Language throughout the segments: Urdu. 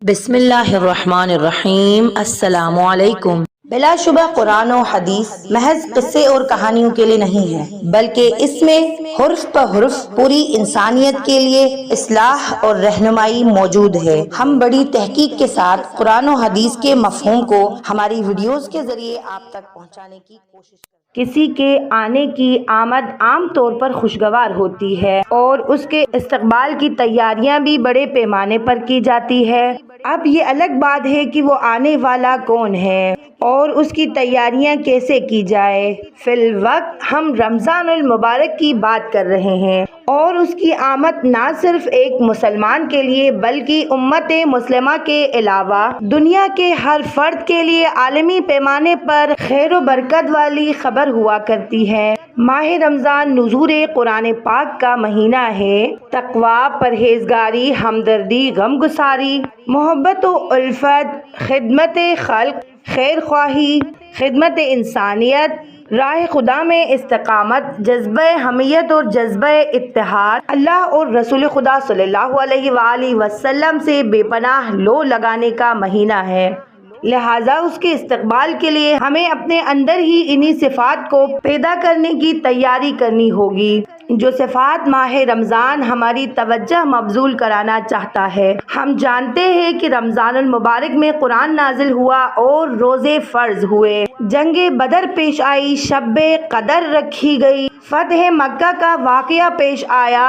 بسم اللہ الرحمن الرحیم۔ السلام علیکم۔ بلا شبہ قرآن و حدیث محض قصے اور کہانیوں کے لیے نہیں ہے، بلکہ اس میں حرف بہ حرف پوری انسانیت کے لیے اصلاح اور رہنمائی موجود ہے۔ ہم بڑی تحقیق کے ساتھ قرآن و حدیث کے مفہوم کو ہماری ویڈیوز کے ذریعے آپ تک پہنچانے کی کوشش کرتے ہیں۔ کسی کے آنے کی آمد عام طور پر خوشگوار ہوتی ہے اور اس کے استقبال کی تیاریاں بھی بڑے پیمانے پر کی جاتی ہے۔ اب یہ الگ بات ہے کہ وہ آنے والا کون ہے اور اس کی تیاریاں کیسے کی جائے۔ فی الوقت ہم رمضان المبارک کی بات کر رہے ہیں اور اس کی آمد نہ صرف ایک مسلمان کے لیے بلکہ امت مسلمہ کے علاوہ دنیا کے ہر فرد کے لیے عالمی پیمانے پر خیر و برکت والی خبر ہوا کرتی ہے۔ ماہ رمضان نزول قرآن پاک کا مہینہ ہے۔ تقویٰ، پرہیزگاری، ہمدردی، غم گساری، محبت و الفت، خدمت خلق، خیر خواہی، خدمت انسانیت، راہ خدا میں استقامت، جذبہ حمیت اور جذبہ اتحاد، اللہ اور رسول خدا صلی اللہ علیہ وآلہ وسلم سے بے پناہ لو لگانے کا مہینہ ہے۔ لہٰذا اس کے استقبال کے لیے ہمیں اپنے اندر ہی انہی صفات کو پیدا کرنے کی تیاری کرنی ہوگی، جو صفات ماہ رمضان ہماری توجہ مبذول کرانا چاہتا ہے۔ ہم جانتے ہیں کہ رمضان المبارک میں قرآن نازل ہوا اور روزے فرض ہوئے، جنگ بدر پیش آئی، شب قدر رکھی گئی، فتح مکہ کا واقعہ پیش آیا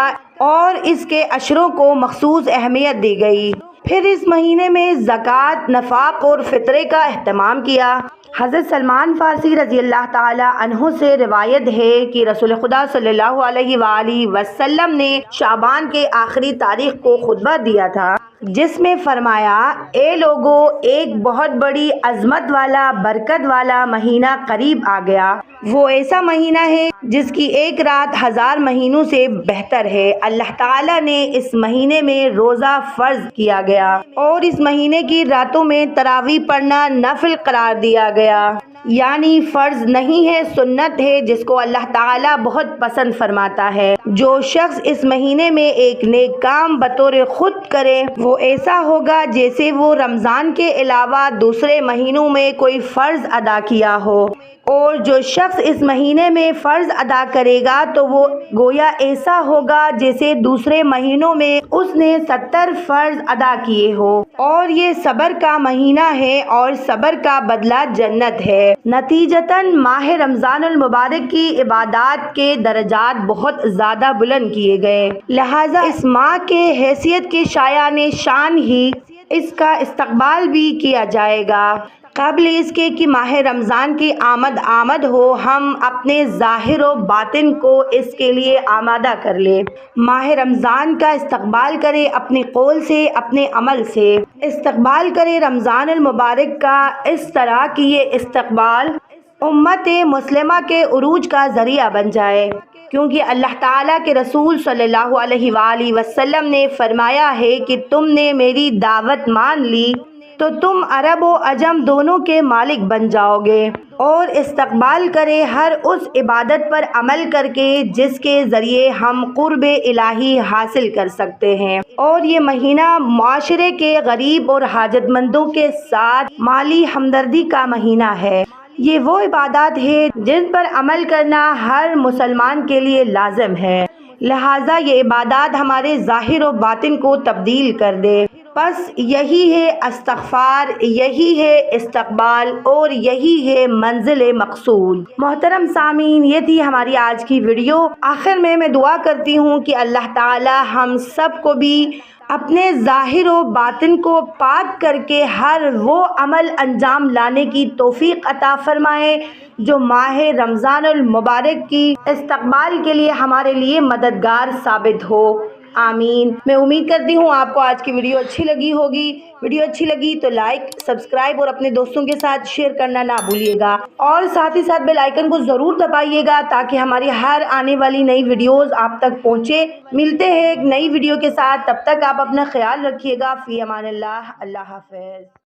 اور اس کے عشروں کو مخصوص اہمیت دی گئی۔ پھر اس مہینے میں زکوٰۃ، نفاق اور فطرے کا اہتمام کیا۔ حضرت سلمان فارسی رضی اللہ تعالی عنہ سے روایت ہے کہ رسول خدا صلی اللہ علیہ وآلہ وسلم نے شعبان کے آخری تاریخ کو خطبہ دیا تھا، جس میں فرمایا، اے لوگو، ایک بہت بڑی عظمت والا، برکت والا مہینہ قریب آ گیا۔ وہ ایسا مہینہ ہے جس کی ایک رات 1000 مہینوں سے بہتر ہے۔ اللہ تعالیٰ نے اس مہینے میں روزہ فرض کیا گیا اور اس مہینے کی راتوں میں تراویح پڑھنا نفل قرار دیا گیا، یعنی فرض نہیں ہے، سنت ہے، جس کو اللہ تعالیٰ بہت پسند فرماتا ہے۔ جو شخص اس مہینے میں ایک نیک کام بطور خود کرے، وہ ایسا ہوگا جیسے وہ رمضان کے علاوہ دوسرے مہینوں میں کوئی فرض ادا کیا ہو، اور جو شخص اس مہینے میں فرض ادا کرے گا تو وہ گویا ایسا ہوگا جیسے دوسرے مہینوں میں اس نے 70 فرض ادا کیے ہو۔ اور یہ صبر کا مہینہ ہے اور صبر کا بدلہ جنت ہے۔ نتیجتاً ماہ رمضان المبارک کی عبادات کے درجات بہت زیادہ بلند کیے گئے، لہٰذا اس ماہ کے حیثیت کے شایان شان ہی اس کا استقبال بھی کیا جائے گا۔ قبل اس کے کہ ماہ رمضان کی آمد ہو، ہم اپنے ظاہر و باطن کو اس کے لیے آمادہ کر لیں۔ ماہ رمضان کا استقبال کرے اپنے قول سے، اپنے عمل سے۔ استقبال کرے رمضان المبارک کا اس طرح کہ یہ استقبال امت مسلمہ کے عروج کا ذریعہ بن جائے، کیونکہ اللہ تعالیٰ کے رسول صلی اللہ علیہ وآلہ وسلم نے فرمایا ہے کہ تم نے میری دعوت مان لی تو تم عرب و عجم دونوں کے مالک بن جاؤ گے۔ اور استقبال کرے ہر اس عبادت پر عمل کر کے جس کے ذریعے ہم قرب الہی حاصل کر سکتے ہیں۔ اور یہ مہینہ معاشرے کے غریب اور حاجت مندوں کے ساتھ مالی ہمدردی کا مہینہ ہے۔ یہ وہ عبادات ہے جن پر عمل کرنا ہر مسلمان کے لیے لازم ہے، لہٰذا یہ عبادات ہمارے ظاہر و باطن کو تبدیل کر دے۔ بس یہی ہے استغفار، یہی ہے استقبال اور یہی ہے منزل مقصود۔ محترم سامعین، یہ تھی ہماری آج کی ویڈیو۔ آخر میں دعا کرتی ہوں کہ اللہ تعالی ہم سب کو بھی اپنے ظاہر و باطن کو پاک کر کے ہر وہ عمل انجام لانے کی توفیق عطا فرمائے جو ماہ رمضان المبارک کی استقبال کے لیے ہمارے لیے مددگار ثابت ہو۔ آمین۔ میں امید کرتی ہوں آپ کو آج کی ویڈیو اچھی لگی ہوگی۔ ویڈیو اچھی لگی تو لائک، سبسکرائب اور اپنے دوستوں کے ساتھ شیئر کرنا نہ بھولیے گا، اور ساتھ ہی ساتھ بیل آئیکن کو ضرور دبائیے گا تاکہ ہماری ہر آنے والی نئی ویڈیوز آپ تک پہنچے۔ ملتے ہیں ایک نئی ویڈیو کے ساتھ، تب تک آپ اپنا خیال رکھیے گا۔ فی امان اللہ۔ اللہ حافظ۔